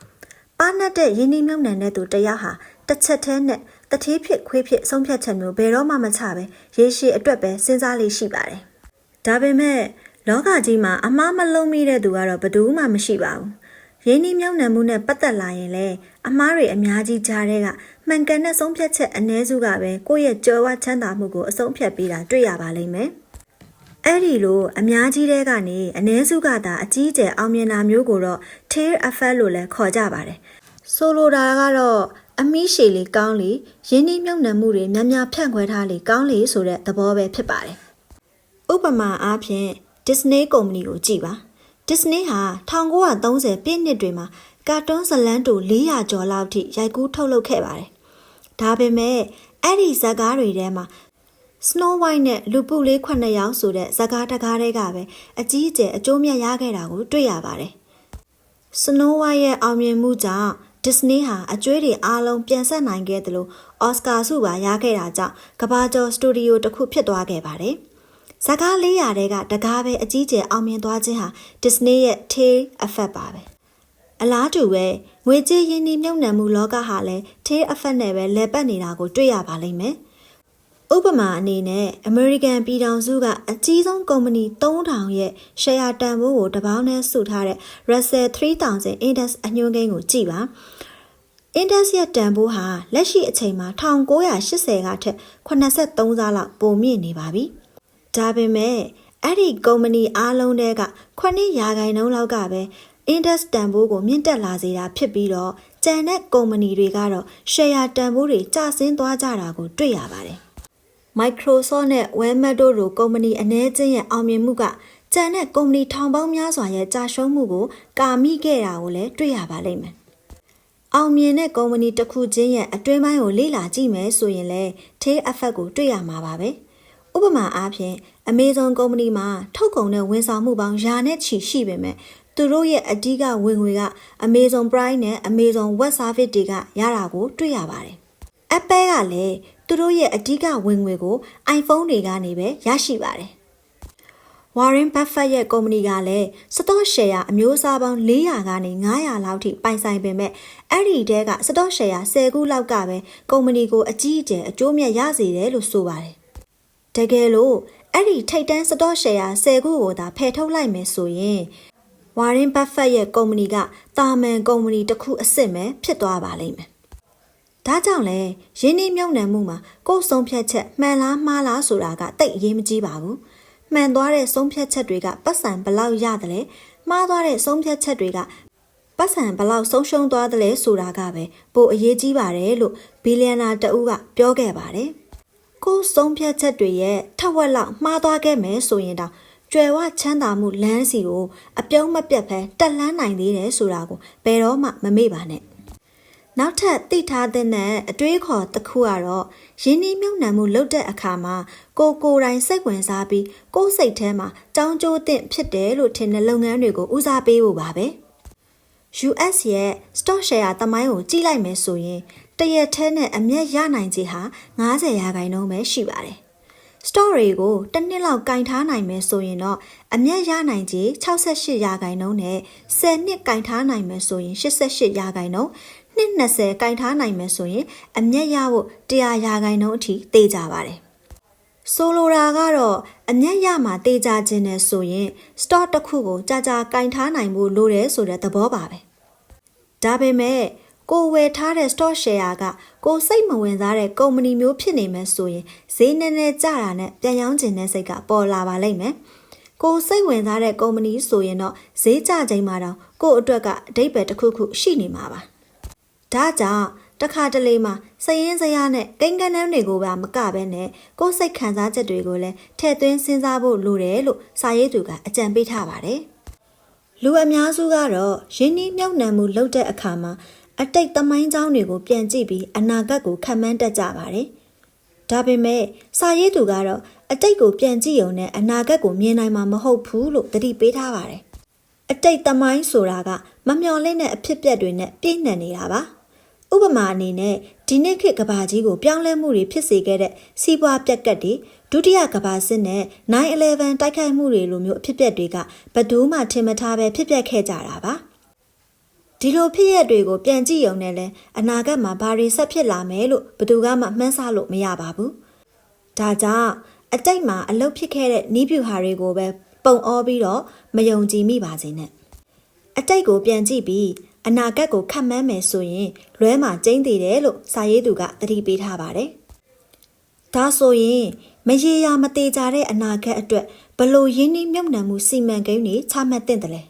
။ပါနတ်တဲ့ရင်းနှီးမြှုပ်နှံတဲ့သူတယောက်ဟာတစ်ချက်တည်းနဲ့တတိဖြစ်ခွေးဖြစ်ဆုံးဖြတ်ချက်မျိုးဘယ်တော့မှမချပဲရေရှည်အတွက်ပဲစဉ်းစားလေးရှိပါတယ်။ဒါပေမဲ့လောကကြီးမှာအမှားမလုံးမိတဲ့သူကတော့ဘယ်သူမှမရှိပါဘူး။ရင်းနှီးမြှုပ်နှံမှုနဲ့ပတ်သက်လာရင်လည်းအမှားတွေအများကြီးကြားတဲ့ကမှန်ကန်တဲ့ဆုံးဖြတ်ချက်အ ਨੇ စုကပဲကိုယ့်ရဲ့ကြွယ်ဝချမ်းသာမှုကိုအဆုံးဖြတ်ပေးတာတွေ့ရပါလိမ့်မယ်။အဲ့ဒီလိုအများကြီးတဲ့ကနေအ ਨੇ စုကသာအကြီးကျယ်အောင်မြင်တာမျိုးကိုတော့ tail effect လို့လည်းခေါ်ကြပါတယ်။ဆိုလိုတာကတော့အမီးရှည်လေးကောင်းလေရင်းနှီးမြှုပ်နှံမှုတွေများများဖြန့်ခွဲထားလေကောင်းလေဆိုတဲ့သဘောပဲဖြစ်ပါတယ်။ဥပမာအားဖြင့် Disney ကုမ္ပဏီကိုကြည့်ပါ။ Disney ဟာ1930ပြည့်နှစ်တွေမှာကာတွန်းဇာတ်လမ်းတို400ကျော်လောက်ထိရိုက်ကူးထုတ်လုပ်ခဲ့ပါတယ်။ဒါပေမဲ့အဲ့ဒီဇာတ်ကားတွေထဲမှာ Snow White နဲ့လူပုလေး9ယောက်ဆိုတဲ့ဇာတ်ကားတကားတွေကပဲအကြီးအကျယ်အကျိုးမြတ်ရခဲ့တာကိုတွေ့ရပါတယ်။ Snow White ရဲ့အောင်မြင်မှုကြောင့်Disney ဟာအကျွေးတွေအားလုံးပြန်ဆက်နိုင်ခဲ့တယ်လို့အော်စကာဆုပါရခဲ့တာကြောင့်ကမ္ဘာကျော်စတူဒီယိုတစ်ခုဖြစ်သွားခဲ့ပါတယ်။ဇာတ်ကား400တဲကတကားပဲအကြီးကျယ်အောင်မြင်သွားခြင်းဟာ Disney ရဲ့ tail effect ပါပဲ။အလားတူပဲငွေကြေးရင်းနှီးမြှုပ်နှံမှုလောကဟာလည်း tail effect နဲ့ပဲလဲပတ်နေတာကိုတွေ့ရပါလိမ့်မယ်။ဥပမာအနေနဲ့ American ပြည်ထောင်စုကအကြီးဆုံးကုမ္ပဏီ3000ရဲ့ share တန်ဖိုးကိုတပေါင်းနဲ့စုထားတဲ့ Russell 3000 Index အညွှန်းကိန်းကိုကြည့်ပါ။ Index ရဲ့တန်ဖိုးဟာလက်ရှိအချိန်မှာ1980ကထက်83ဆလောက်ပိုမြင့်နေပါပြီ။ဒါပေမဲ့အဲ့ဒီကုမ္ပဏီအားလုံးတဲက9%လောက်ကပဲ Index တန်ဖိုးကိုမြင့်တက်လာစေတာဖြစ်ပြီးတော့ကျန်တဲ့ကုမ္ပဏီတွေကတော့ share တန်ဖိုးတွေကျဆင်းသွားကြတာကိုတွေ့ရပါတယ်။ Microsoft နဲ့ Walmart တို့လိုကုမ္ပဏီအနည်းချင်းရဲ့အောင်မြင်မှုကကျန်တဲ့ကုမ္ပဏီထောင်ပေါင်းများစွာရဲ့ကြာရှုံးမှုကိုကာမိခဲ့တာကိုလည်းတွေ့ရပါလိမ့်မယ်။အောင်မြင်တဲ့ကုမ္ပဏီတစ်ခုချင်းရဲ့အတွင်းပိုင်းကိုလေ့လာကြည့်မယ်ဆိုရင်လည်း tail effect ကိုတွေ့ရမှာပါပဲ။ဥပမာအားဖြင့် Amazon ကုမ္ပဏီမှာထုတ်ကုန်တဲ့ဝန်ဆောင်မှုပေါင်းရာနဲ့ချီရှိပေမဲ့သူတို့ရဲ့အဓိကဝင်ငွေက Amazon Prime နဲ့ Amazon Web Service တွေကရတာကိုတွေ့ရပါတယ်။ Apple ကလည်းသူတို့ရဲ့အဓိကဝင်ငွေကို iPhone တွေကနေပဲရရှိပါတယ်။ Warren Buffett ရဲ့ကုမ္ပဏီကလည်း stock share အမျိုးအစားပေါင်း400ကနေ900လောက်ထိပိုင်ဆိုင်ပေမဲ့အဲ့ဒီတဲက stock share 10ခုလောက်ကပဲကုမ္ပဏီကိုအကြီးအကျယ်အကျိုးမြတ်ရစေတယ်လို့ဆိုပါတယ်။တကယ်လို့အဲ့ဒီထိပ်တန်း stock share 10ခုကိုသာဖယ်ထုတ်လိုက်မယ်ဆိုရင်Warren Buffett ရဲ့ကုမ္ပဏီကတာမန်ကုမ္ပဏီတစ်ခုအစ်စ်ပဲဖြစ်သွားပါလိမ့်မယ်။ဒါကြောင့်လဲရင်းနှီးမြှုပ်နှံမှုမှာကိုယ်ဆုံးဖြတ်ချက်မှန်လားမှားလားဆိုတာကတိတ်အရေးမကြီးပါဘူး။မှန်သွားတဲ့ဆုံးဖြတ်ချက်တွေကပတ်စံဘလောက်ရတယ်လဲမှားသွားတဲ့ဆုံးဖြတ်ချက်တွေကပတ်စံဘလောက်ဆုံးရှုံးသွားတယ်လဲဆိုတာကပဲပိုအရေးကြီးပါတယ်လို့ဘီလီယံနာတဦးကပြောခဲ့ပါတယ်။ကိုယ်ဆုံးဖြတ်ချက်တွေရဲ့ထက်ဝက်လောက်မှားသွားခဲ့မယ်ဆိုရင်တော့ကျွယ်ဝချမ်းသာမှုလမ်းစီကိုအပြုံးမပြတ်ဖဲတက်လှမ်းနိုင်သေးတယ်ဆိုတာကိုဘယ်တော့မှမမေ့ပါနဲ့။နောက်ထပ်သိထားတဲ့အတွေးခေါ်တစ်ခုကတော့ရင်းနှီးမြှုပ်နှံမှုလုပ်တဲ့အခါမှာကိုယ်တိုင်စိတ်ဝင်စားပြီးကိုယ်စိတ်ထဲမှာကြောင်းကျိုးသင့်ဖြစ်တယ်လို့ထင်တဲ့လုပ်ငန်းတွေကိုဦးစားပေးဖို့ပါပဲ။ US ရဲ့ stock share သမိုင်းကိုကြည့်လိုက်မယ်ဆိုရင်တရက်ထဲနဲ့အမြတ်ရနိုင်ခြေဟာ90%ပဲရှိပါတယ်။ stock တွေကိုတစ်နှစ်လောက်ကင်ထားနိုင်မယ်ဆိုရင်တော့အမြတ်ရနိုင်ခြေ68%နဲ့10နှစ်ကင်ထားနိုင်မယ်ဆိုရင်88%နှစ်20ကင်ထားနိုင်မယ်ဆိုရင်အမြတ်ရဖို့100%အထိသေကြပါတယ်။ဆိုလိုတာကတော့အမြတ်ရမှာသေကြခြင်းနဲ့ဆိုရင် stock တစ်ခုကိုကြာကင်ထားနိုင်ဖို့လိုတယ်ဆိုတဲ့သဘောပါပဲ။ဒါပေမဲ့ကိုဝယ်ထားတဲ့ stock share ကကိုစိတ်မဝင်စားတဲ့ကုမ္ပဏီမျိုးဖြစ်နေမယ်ဆိုရင်ဈေးနည်းနည်းကျတာနဲ့ပြန်ရောင်းခြင်းတဲ့စိတ်ကပေါ်လာပါလိမ့်မယ်။ ကိုစိတ်ဝင်စားတဲ့ကုမ္ပဏီဆိုရင်တော့ဈေးကျချိန်မှာတော့ကို့အတွက်ကအဓိပ္ပာယ်တစ်ခုခုရှိနေမှာပါဒါကြောင့်တခါတလေမှာစည်ရင်းစရာနဲ့ကိန်းကနန်းတွေကိုပါမကဘဲနဲ့ကိုယ်စိတ်ခံစားချက်တွေကိုလည်းထည့်သွင်းစဉ်းစားဖို့လိုတယ်လို့စာရေးသူကအကြံပေးထားပါတယ်လူအများစုကတော့ရင်းနှီးမြှုပ်နှံမှုလုပ်တဲ့အခါမှာအတိတ်သမိုင်းကြောင်းတွေကိုပြန်ကြည့်ပြီးအနာဂတ်ကိုခန့်မှန်းတတ်ကြပါတယ်ဒါပေမဲ့စာရေးသူကတော့အတိတ်ကိုပြန်ကြည့်ုံနဲ့အနာဂတ်ကိုမြင်နိုင်မှာမဟုတ်ဘူးလို့သတိပေးထားပါတယ်အတိတ်သမိုင်းဆိုတာကမမျှော်လင့်တဲ့အဖြစ်အပျက်တွေနဲ့ပြည့်နှံနေတာပါဥပမာအနေနဲ့ဒီနေ့ခေတ်ကမ္ဘာကြီးကိုပြောင်းလဲမှုတွေဖြစ်စေခဲ့တဲ့စီးပွားပြက်ကတ်တွေဒုတိယကမ္ဘာစစ်နဲ့ 9/11 တိုက်ခိုက်မှုတွေလိုမျိုးအဖြစ်အပျက်တွေကဘယ်သူမှထင်မထားပဲဖြစ်ပျက်ခဲ့ကြတာပါဒီလိုဖြစ်ရက်တွေကိုပြန်ကြည့်ရုံနဲ့လဲအနာဂတ်မှာဘာတွေဆက်ဖြစ်လာမယ်လို့ဘယ်သူမှမှန်းဆလို့မရပါဘူးဒါကြောင့်အတိတ်မှာအလုပ်ဖြစ်ခဲ့တဲ့နည်းဗျူဟာတွေကိုပဲပုံအောပြီးတော့မယုံကြည်မိပါစေနဲ့အတိတ်ကိုပြန်ကြည့်ပြီးအနာဂတ်ကိုခန့်မှန်းမယ်ဆိုရင်လွဲမှာကျိန်းသေးတယ်လို့စာရေးသူကသတိပေးထားပါတယ်ဒါဆိုရင်မရေရာမသေးကြတဲ့အနာဂတ်အတွက်ဘလို့ရင်းနှီးမြှုပ်နှံမှုစီမံကိန်းတွေချမှတ်သင့်တယ်လဲ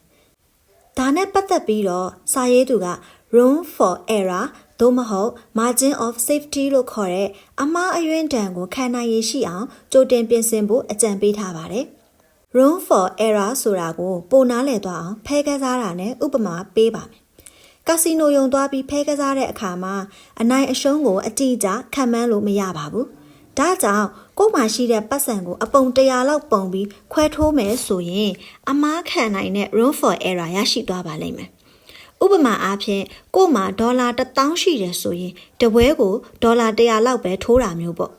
ဒါနဲ့ပတ်သက်ပြီးတော့စာရေးသူက room for error သို့မဟုတ် margin of safety လို့ခေါ်တဲ့အမှားအယွင်းတန်ကိုခံနိုင်ရရှိအောင်ကြိုတင်ပြင်ဆင်ဖို့အကြံပေးထားပါတယ် room for error ဆိုတာကိုပိုနားလည်သွားအောင်ဖဲကစားတာနဲ့ဥပမာပေးပါမယ်ကာစီနိုယုံသွားပြီးဖဲကစားတဲ့အခါမှာအနိုင်အရှုံးကိုအတိအကျခံမှန်းလို့မရပါဘူးဒါကြောင့်ကိုယ်မှာရှိတဲ့ပတ်စံကိုအပုံ100လောက်ပုံပြီးခွဲထိုးမယ်ဆိုရင်အမားခံနိုင်တဲ့ room for error ရရှိသွားပါလိမ့်မယ်ဥပမာအားဖြင့်ကိုယ်မှာဒေါ်လာ1000ရှိတယ်ဆိုရင်တပွဲကိုဒေါ်လာ100လောက်ပဲထိုးတာမျိုးပေါ့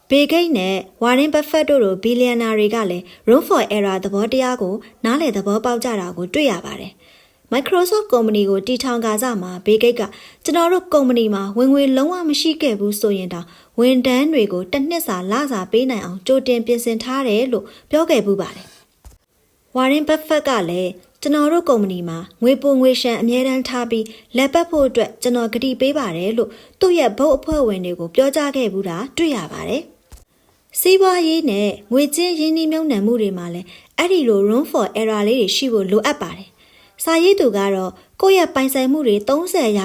ဘေဂိတ်နဲ့ဝါရင်ဘတ်ဖက်တို့လိုဘီလီယံနာတွေကလည်း room for error သဘောတရားကိုနားလည်သဘောပေါက်ကြတာကိုတွေ့ရပါတယ်Microsoft ကုမ္ပဏီကိုတည်ထောင်ကာစမှာဘေဂိတ်ကကျွန်တော်တို့ကုမ္ပဏီမှာဝင်ငွေလုံးဝမရှိခဲ့ဘူးဆိုရင်တောင်ဝန်ထမ်းတွေကိုတစ်နှစ်စာလစာပေးနိုင်အောင်ကြိုတင်ပြင်ဆင်ထားတယ်လို့ပြောခဲ့ပူပါတယ်။ Warren Buffett ကလည်းကျွန်တော်တို့ကုမ္ပဏီမှာငွေပိုငွေရှမ်းအမြဲတမ်းထားပြီးလက်ပတ်ဖို့အတွက်ကျွန်တော်ကတိပေးပါတယ်လို့သူ့ရဲ့ဘုတ်အဖွဲ့ဝင်တွေကိုပြောကြားခဲ့ဘူးတာတွေ့ရပါတယ်။စီးပွားရေးနဲ့ငွေကြေးရင်းနှီးမြှုပ်နှံမှုတွေမှာလည်းအဲ့ဒီလို room for error လေးတွေရှိဖို့လိုအပ်ပါတယ်စာရေးသူကတော့ကိုယ့်ရဲ့ပိုင်ဆိုင်မှုတွေ30%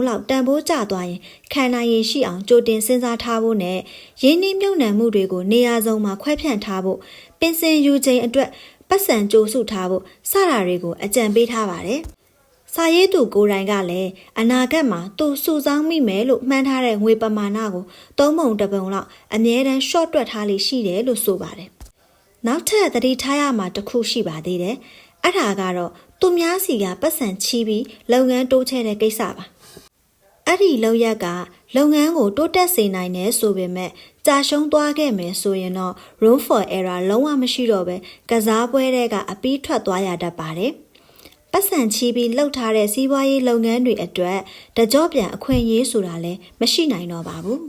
လောက်တန်ဖိုးကျသွားရင်ခံနိုင်ရရှိအောင်ကြိုတင်စဉ်းစားထားဖို့နဲ့ရင်းနှီးမြှုပ်နှံမှုတွေကိုနေရာစုံမှာခွဲဖြန့်ထားဖို့ပင်စင်ယူချိန်အတွက်ပတ်စံကြိုစုထားဖို့စတာတွေကိုအကြံပေးထားပါတယ်။စာရေးသူကိုယ်တိုင်ကလည်းအနာဂတ်မှာသူစုဆောင်းမိမယ်လို့မှန်းထားတဲ့ငွေပမာဏကို3 ပုံ 1 ပုံလောက်အမြဲတမ်း short တွက်ထားလိမ့်ရှိတယ်လို့ဆိုပါတယ်။နောက်ထပ်သတိထားရမှာတစ်ခုရှိပါသေးတယ်။အဲ့ဒါကတော့သူများစီကပတ်စံချီးပြီးလုပ်ငန်းတိုးချဲ့တဲ့ကိစ္စပါအဲ့ဒီလုပ်ရက်ကလုပ်ငန်းကိုတိုးတက်စေနိုင်တယ်ဆိုပေမဲ့ကြာရှုံးသွားခဲ့မယ်ဆိုရင်တော့ room for error လုံးဝမရှိတော့ပဲကစားပွဲတွေကအပီးထွက်သွားရတတ်ပါတယ်ပတ်စံချီးပြီးလှုပ်ထားတဲ့စီးပွားရေးလုပ်ငန်းတွေအတွက်တကြော့ပြန်အခွင့်အရေးဆိုတာလည်းမရှိနိုင်တော့ပါဘူး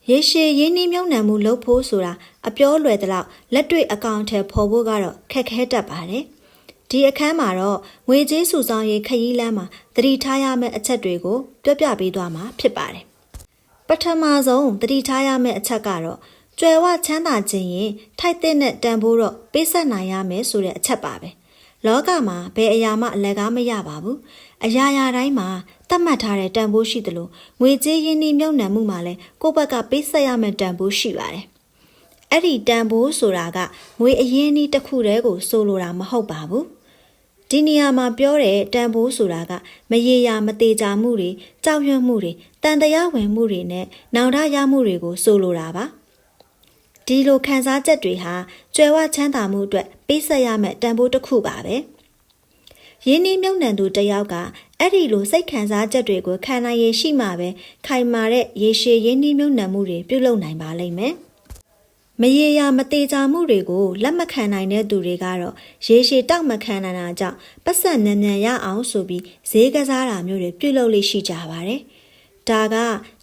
ရေရှည်ရင်းနှီးမြှုပ်နှံမှုလုပ်ဖို့ဆိုတာအပြောလွယ်သလောက်လက်တွေ့အကောင့်ထဲပေါ်ဖို့ကတော့ခက်ခဲတတ်ပါတယ်ဒီအခန်းမှာတော့ငွေကြေးစုဆောင်းရေးခရီးလမ်းမှာသတိထားရမယ့်အချက်တွေကိုပြောပြပေးသွားမှာဖြစ်ပါတယ်။ပထမဆုံးသတိထားရမယ့်အချက်ကတော့ကြွယ်ဝချမ်းသာခြင်းရင်ထိုက်တဲ့တန်ဖိုးတော့ပေးဆက်နိုင်ရမယ်ဆိုတဲ့အချက်ပါပဲ။လောကမှာဘယ်အရာမှအလကားမရပါဘူး။အရာရာတိုင်းမှာသတ်မှတ်ထားတဲ့တန်ဖိုးရှိသလိုငွေကြေးရင်းနှီးမြှုပ်နှံမှုမှာလည်းကိုယ့်ဘက်ကပေးဆက်ရမယ့်တန်ဖိုးရှိပါတယ်။အဲ့ဒီတန်ဖိုးဆိုတာကငွေအရင်းအနှီးတစ်ခုတည်းကိုဆိုလိုတာမဟုတ်ပါဘူး။ဒီနေရာမှာပြောတဲ့တန်ဖိုးဆိုတာကမရေရာမသေးကြမှုတွေကြောက်ရွံ့မှုတွေတန်တရားဝင်မှုတွေနဲ့နောင်တရမှုတွေကိုဆိုလိုတာပါဒီလိုခံစားချက်တွေဟာကြွယ်ဝချမ်းသာမှုအတွက်ပေးဆက်ရမယ့်တန်ဖိုးတစ်ခုပါပဲရင်းနှီးမြှုပ်နှံသူတစ်ယောက်ကအဲ့ဒီလိုစိတ်ခံစားချက်တွေကိုခံနိုင်ရရှိမှပဲခိုင်မာတဲ့ရေရှည်ရင်းနှီးမြှုပ်နှံမှုတွေပြုလုပ်နိုင်ပါလိမ့်မယ်မရေရာမသေးကြမှုတွေကိုလက်မခံနိုင်တဲ့သူတွေကတော့ရေရှည်တောက်မခံနိုင်တာကြောင့်ပတ်စံမြန်မြန်ရအောင်ဆိုပြီးဈေးကစားတာမျိုးတွေပြုလုပ်လိရှိကြပါတယ်။ဒါက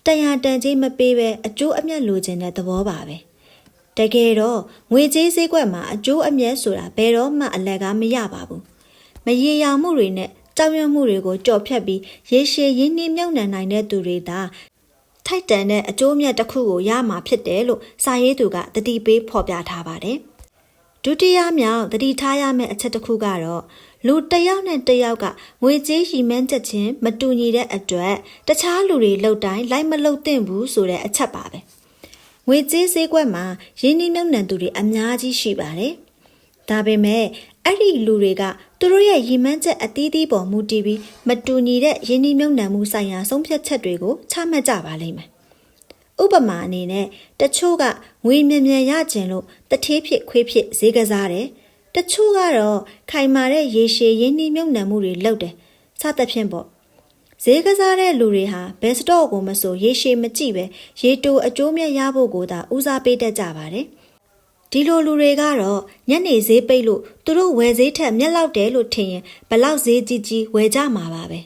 တန်ရာတန်ကြီးမပေးပဲအကျိုးအမြတ်လိုချင်တဲ့သဘောပါပဲ။တကယ်တော့ငွေကြေးဈေးကွက်မှာအကျိုးအမြတ်ဆိုတာဘယ်တော့မှအလကားမရပါဘူး။မရေရာမှုတွေနဲ့ကြောက်ရွံ့မှုတွေကိုကြော်ဖြတ်ပြီးရေရှည်ရင်းနှီးမြှုပ်နှံနိုင်တဲ့သူတွေသာထိုက်တန်တဲ့အကျိုးမြတ်တစ်ခုကိုရမှာဖြစ်တယ်လို့စာရေးသူကတတိပေးဖော်ပြထားပါတယ်။ဒ ဒုတိယမြောက်သတိထားရမယ့်အချက်တစ်ခုကတော့လူတစ်ယောက်နဲ့တစ်ယောက်ကငွေကြေးရည်မှန်းချက်ချင်းမတူညီတဲ့အတွက်တခြားလူတွေလှုပ်တိုင်းလိုက်မလှုပ်သင့်ဘူးဆိုတဲ့အချက်ပါပဲငွေကြေးဈေးကွက်မှာရင်းနှီးမြှုပ်နှံသူတွေအများကြီးရှိပါတယ်ဒါပေမဲ့အဲ့ဒီလူတွေကသူတို့ရဲ့ရည်မှန်းချက်အသီးသီးပေါ်မူတည်ပြီးမတူညီတဲ့ရင်းနှီးမြှုပ်နှံမှုဆိုင်ရာဆုံးဖြတ်ချက်တွေကိုချမှတ်ကြပါလိမ့်မယ်ဥပမာအနေနဲ့တချို့ကငွေမြန်မြန်ရကျင်လို့တထေးဖြစ်ခွေးဖြစ်ဈေးကစားတယ်တချို့ကတော့ခိုင်မာတဲ့ရေရှည်ရင်းနှီးမြှုပ်နှံမှုတွေလုပ်တယ်စသဖြင့်ပေါ့ဈေးကစားတဲ့လူတွေဟာဘယ်စတော့ကိုမဆိုရေရှည်မကြည့်ပဲရေတိုအကျိုးမြတ်ရဖို့ကိုသာဦးစားပေးတတ်ကြပါတယ်ဒီလိုလူတွေကတော့ညနေဈေးပိတ်လို့သူတို့ဝယ်ဈေးထက်မြက်လောက်တယ်လို့ထင်ရင်ဘလောက်ဈေးကြီးကြီးဝယ်ကြမှာပါပဲ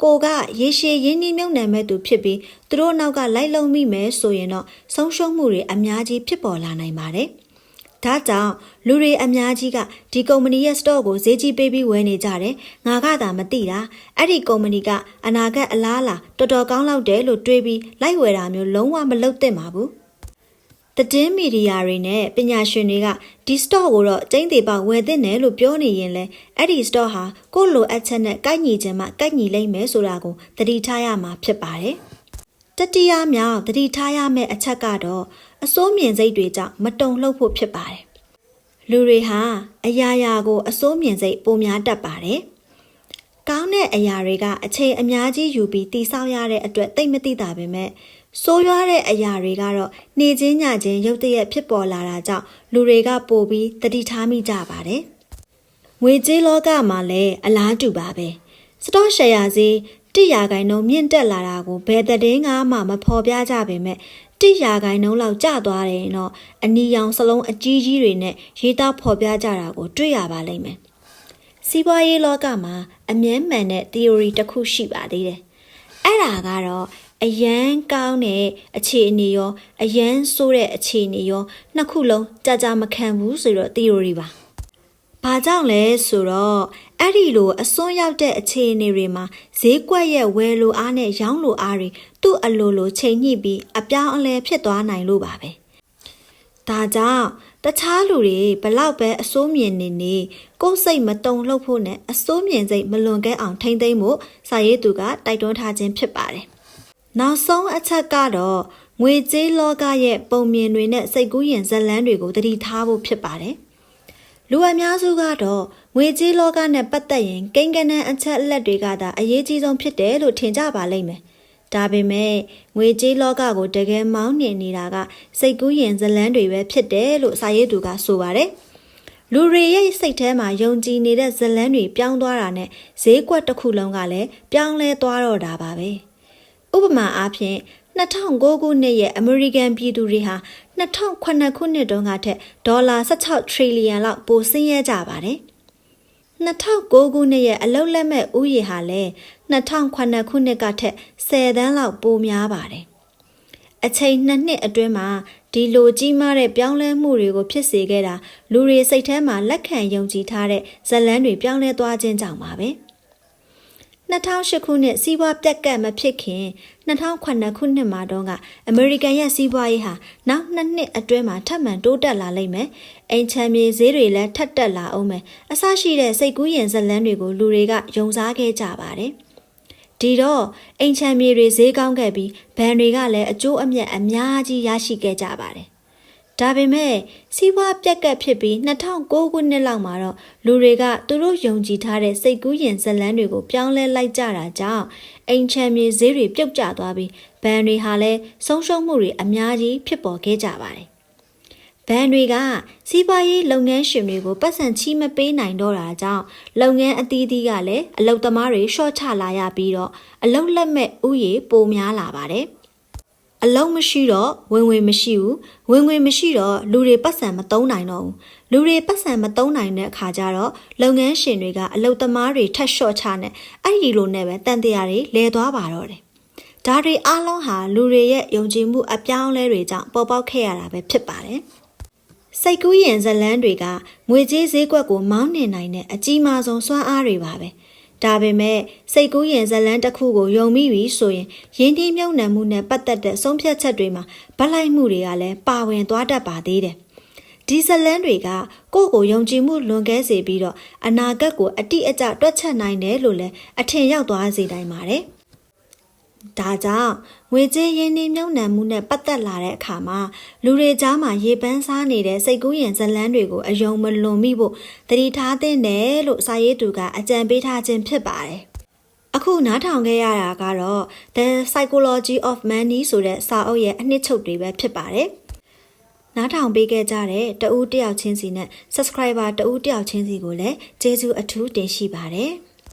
ကိုကရေရှည်ရင်းနှီးမြှုပ်နှံမဲ့သူဖြစ်ပြီးသူတို့နောက်ကလိုက်လုံမိမယ်ဆိုရင်တော့ဆုံးရှုံးမှုတွေအများကြီးဖြစ်ပေါ်လာနိုင်ပါတယ်ဒါကြောင့်လူတွေအများကြီးကဒီကုမ္ပဏီရဲ့ store ကိုဈေးကြီးပေးပြီးဝယ်နေကြတယ်ငါကသာမသိတာအဲ့ဒီကုမ္ပဏီကအနာဂတ်အလားလာတော်တော်ကောင်းလောက်တယ်လို့တွေးပြီးလိုက်ဝယ်တာမျိုးလုံးဝမလုပ်သင့်ပါဘူးသတင်းမီဒီယာတွေနဲ့ပညာရှင်တွေကဒီ store ကိုတော့ကျင်းသေးပေါက်ဝယ်သင့်တယ်လို့ပြောနေရင်လဲအဲ့ဒီ store ဟာကိုယ့်လိုအပ်ချက်နဲ့ကိုက်ညီခြင်းမှကိုက်ညီလိမ့်မယ်ဆိုတာကိုသတိထားရမှာဖြစ်ပါတယ်တတိယမြောက်သတိထားရမယ့်အချက်ကတော့အစိုးမြင်စိတ်တွေကြောင့်မတုံ့လှုပ်ဖို့ဖြစ်ပါတယ်လူတွေဟာအရာရာကိုအစိုးမြင်စိတ်ပိုများတတ်ပါတယ်ကောင်းတဲ့အရာတွေကအချိန်အများကြီးယူပြီးတည်ဆောက်ရတဲ့အတွက်သိမသိတာပဲမဲ့ဆိုးရွားတဲ့အရာတွေကတော့နေချင်းညချင်းရုတ်တရက်ဖြစ်ပေါ်လာတာကြောင့်လူတွေကပိုပြီးသတိထားမိကြပါတယ်ငွေကြေးလောကမှာလည်းအလားတူပါပဲစတော့ရှယ်ယာဈေး1%မြင့်တက်လာတာကိုဘယ်သတင်းမှမဖော်ပြကြပေမဲ့1%လောက်ကျသွားတယ်တော့အနီရောင်စလုံးအကြီးကြီးတွေနဲ့ရေးသားဖော်ပြကြတာကိုတွေ့ရပါလိမ့်မယ်စီးပွားရေးလောကမှာအမြဲမှန်တဲ့ theory တစ်ခုရှိပါသေးတယ်အဲ့ဒါကတော့အရန်ကောင်းတဲ့အခြေအနေရောအရန်ဆိုးတဲ့အခြေအနေရောနှစ်ခုလုံးကြာမခံဘူးဆိုတော့ theory ပါဘာကြောင့်လဲဆိုတော့အဲ့ဒီလိုအစွန်းရောက်တဲ့အခြေအနေတွေမှာဈေးကွက်ရဲ့ဝယ်လိုအားနဲ့ရောင်းလိုအားတွေသူ့အလိုလိုချိန်ညှိပြီးအပြောင်းအလဲဖြစ်သွားနိုင်လို့ပါပဲဒါကြောင့်တခြားလူတွေဘလောက်ပဲအစိုးမြင်နေကိုယ်စိတ်မတုံလှုပ်ဖို့နဲ့အစိုးမြင်စိတ်မလွန်ကဲအောင်ထိမ့်သိမ်းဖို့စာရေးသူကတိုက်တွန်းထားခြင်းဖြစ်ပါတယ်နောက်ဆုံးအချက်ကတော့ငွေကြေးလောကရဲ့ပုံမြင်တွေနဲ့စိတ်ကူးယဉ်ဇာတ်လမ်းတွေကိုသတိထားဖို့ဖြစ်ပါတယ်လူအများစုကတော့ငွေကြေးလောကနဲ့ပတ်သက်ရင်ကိန်းဂဏန်းအချက်အလက်တွေကသာအရေးကြီးဆုံးဖြစ်တယ်လို့ထင်ကြပါလိမ့်မယ်ဒါပေမဲ့ငွေကြေးလောကကိုတကယ်မောင်းနှင်နေတာကစိတ်ကူးယဉ်ဇာတ်လမ်းတွေပဲဖြစ်တယ်လို့စာရေးသူကဆိုပါတယ်လူတွေရဲ့စိတ်ထဲမှာယုံကြည်နေတဲ့ဇာတ်လမ်းတွေပြောင်းသွားတာနဲ့ဈေးကွက်တစ်ခုလုံးကလည်းပြောင်းလဲသွားတော့တာပါပဲဥပမာအားဖြင့်2009ခုနှစ်ရဲ့အမေရိကန်ပြည်သူတွေဟာ2008ခုနှစ်တုန်းကထက်ဒေါ်လာ16 trillion လောက်ပိုဆင်းရဲကြပါတယ်2009ခုနှစ်ရဲ့အလုပ်လက်မဲ့ဥယျာဉ်ဟာလည်း2008ခုနှစ်ကထက်10သန်းလောက်ပိုများပါတယ်အချိန်2နှစ်အတွင်းမှာဒီလိုကြီးမားတဲ့ပြောင်းလဲမှုတွေကိုဖြစ်စေခဲ့တာလူတွေစိတ်ထဲမှာလက်ခံယုံကြည်ထားတဲ့ဇာတ်လမ်းတွေပြောင်းလဲသွားခြင်းကြောင့်ပါပဲ2008ခုနှစ်စီးပွားပြက်ကတ်မဖြစ်ခင်2008ခုနှစ်မှာတော့ကအမေရိကန်ရဲ့စီးပွားရေးဟာနောက်2နှစ်အတွင်းမှာထပ်မံတိုးတက်လာလိမ့်မယ်။အိမ်ချမ်းမြေဈေးတွေလည်းထပ်တက်လာအောင်မယ်။အဆရှိတဲ့စိတ်ကူးယဉ်ဇာတ်လမ်းတွေကိုလူတွေကယုံစားခဲ့ကြပါတယ်။ဒီတော့အိမ်ချမ်းမြေတွေဈေးကောင်းခဲ့ပြီးဘဏ်တွေကလည်းအကျိုးအမြတ်အများကြီးရရှိခဲ့ကြပါတယ်။ဒါပေမဲ့စီးပွားပြက်ကတ်ဖြစ်ပြီး2009ခုနှစ်လောက်မှာတော့လူတွေကသူတို့ယုံကြည်ထားတဲ့စိတ်ကူးယဉ်ဇာတ်လမ်းတွေကိုပြောင်းလဲလိုက်ကြတာကြောင့်အိမ်ချမ်းမြေဈေးတွေပြုတ်ကျသွားပြီးဘဏ်တွေဟာလည်းဆုံးရှုံးမှုတွေအများကြီးဖြစ်ပေါ်ခဲ့ကြပါတယ်။ဘဏ်တွေကစီးပွားရေးလုပ်ငန်းရှင်တွေကိုပတ်စံချီးမပေးနိုင်တော့တာကြောင့်လုပ်ငန်းအသီးသီးကလည်းအလုပ်သမားတွေရှော့ချလာရပြီးတော့အလုပ်လက်မဲ့ဥယျာဉ်ပိုများလာပါတယ်။အလုံးမရှိတော့ဝင်ငွေမရှိဘူးဝင်ငွေမရှိတော့လူတွေပတ်စံမသုံးနိုင်တော့ဘူးလူတွေပတ်စံမသုံးနိုင်တဲ့အခါကျတော့လုပ်ငန်းရှင်တွေကအလုပ်သမားတွေထပ်လျှော့ချနဲ့အဲ့ဒီလိုနဲ့ပဲတန်တရားတွေလဲသွားပါတော့တယ်ဒါတွေအားလုံးဟာလူတွေရဲ့ယုံကြည်မှုအပြောင်းလဲတွေကြောင့်ပေါ်ပေါက်ခဲ့ရတာပဲဖြစ်ပါတယ်စိတ်ကူးယဉ်ဇာတ်လမ်းတွေကငွေကြေးဈေးကွက်ကိုမောင်းနှင်နိုင်တဲ့အကြီးမားဆုံးစွမ်းအားတွေပါပဲဒါပေမဲ့စိတ်ကူးယဉ်ဇာတ်လမ်းတစ်ခုကိုယုံမိပြီဆိုရင်ရင်းနှီးမြှုပ်နှံမှုနဲ့ပတ်သက်တဲ့ဆုံးဖြတ်ချက်တွေမှာဗလိုက်မှုတွေကလည်းပါဝင်သွားတတ်ပါသေးတယ် ဒီဇလန်တွေကကိုယ့်ကိုယုံကြည်မှုလွန်ကဲစေပြီးတော့အနာဂတ်ကိုအတိအကျတွက်ချက်နိုင်တယ်လို့လည်းအထင်ရောက်သွားစေနိုင်ပါတယ်။ဒါကြောင့်ငွေကြေးရင်းနှီးမြှုပ်နှံမှုနဲ့ပတ်သက်လာတဲ့အခါမှာလူတွေကြားမှာရေပန်းစားနေတဲ့စိတ်ကူးရင်ဇလန်းတွေကိုအယုံမလွန်မိဖို့သတိထားသင့်တယ်လို့စာရေးသူကအကြံပေးထားခြင်းဖြစ်ပါတယ်။အခုနားထောင်ခဲ့ရတာကတော့ The Psychology of Money ဆိုတဲ့စာအုပ်ရဲ့အနှစ်ချုပ်တွေပဲဖြစ်ပါတယ်။နားထောင်ပေးခဲ့ကြတဲ့တဦးတယောက်ချင်းစီနဲ့ subscriber တဦးတယောက်ချင်းစီကိုလည်းကျေးဇူးအထူးတင်ရှိပါတယ်။